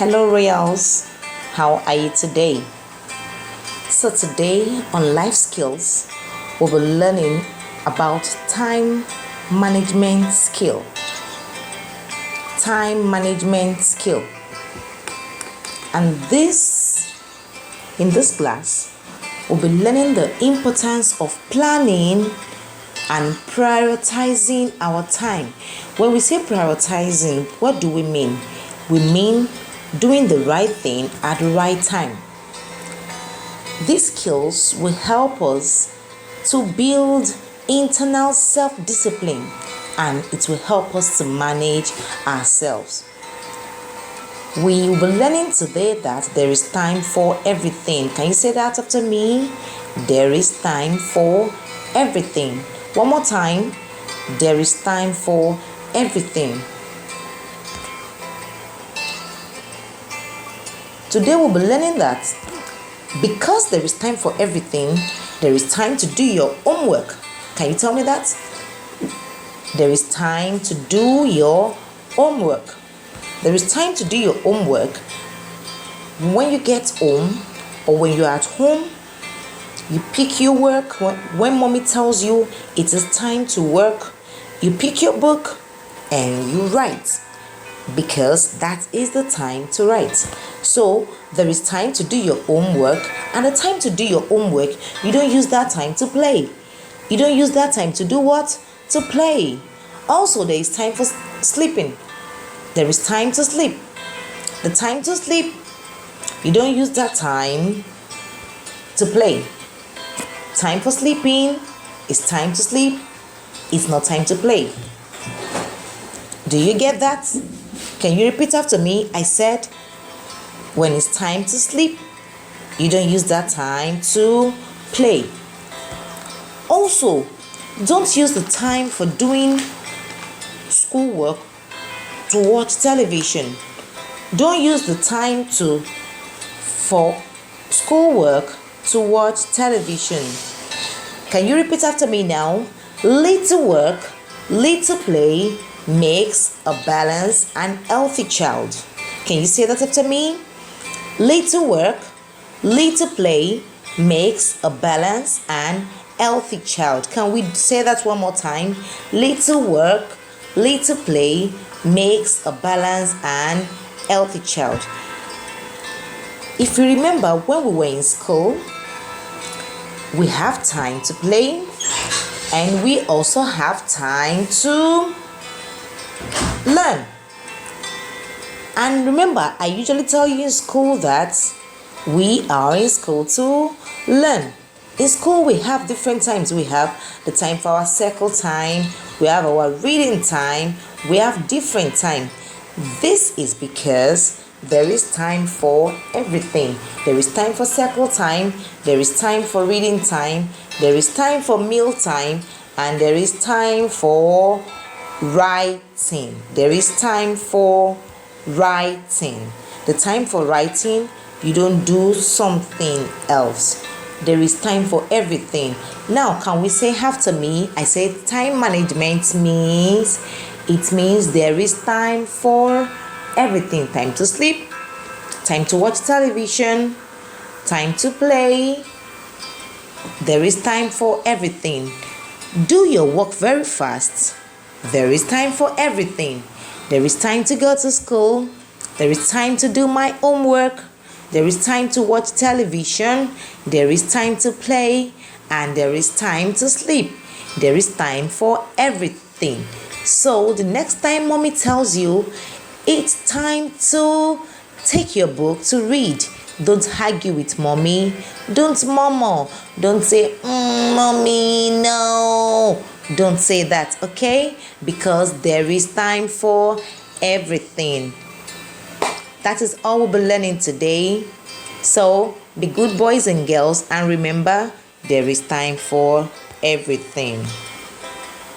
Hello Royals, how are you today? So today on life skills, we'll be learning about time management skill. Time management skill. And in this class, we'll be learning the importance of planning and prioritizing our time. When we say prioritizing, what do we mean? We mean doing the right thing at the right time. These skills will help us to build internal self-discipline, and it will help us to manage ourselves. We will be learning today that there is time for everything. Can you say that after me? There is time for everything. One more time. There is time for everything. Today we'll be learning that because there is time for everything, there is time to do your homework. Can you tell me that? There is time to do your homework. There is time to do your homework when you get home or when you're at home. You pick your work. When mommy tells you it is time to work, you pick your book and you write, because that is the time to write. So there is time to do your homework, and the time to do your homework, you don't use that time to play. You don't use that time to do what? To play. Also, there is time for sleeping. There is time to sleep. The time to sleep, you don't use that time to play. Time for sleeping is time to sleep. It's not time to play. Do you get that? Can you repeat after me? I said, when it's time to sleep, you don't use that time to play. Also, don't use the time for doing schoolwork to watch television. Don't use the time for schoolwork to watch television. Can you repeat after me now? Little work, little play makes a balanced and healthy child. Can you say that after me? Little work, little play makes a balanced and healthy child. Can we say that one more time? Little work, little play makes a balanced and healthy child. If you remember, when we were in school, we have time to play and we also have time to learn. And remember, I usually tell you in school that we are in school to learn. In school, we have different times. We have the time for our circle time. We have our reading time. We have different time. This is because there is time for everything. There is time for circle time. There is time for reading time. There is time for meal time. And there is time for writing. There is time for writing. The time for writing, you don't do something else. There is time for everything. Now, can we say after me? I say time management means there is time for everything. Time to sleep, time to watch television, time to play. There is time for everything. Do your work very fast. There is time for everything. There is time to go to school. There is time to do my homework. There is time to watch television. There is time to play. And there is time to sleep. There is time for everything. So the next time mommy tells you it's time to take your book to read, don't argue with mommy. Don't murmur. Don't say, mommy, no. Don't say that, okay? Because there is time for everything. That is all we'll be learning today. So be good boys and girls, and remember, there is time for everything.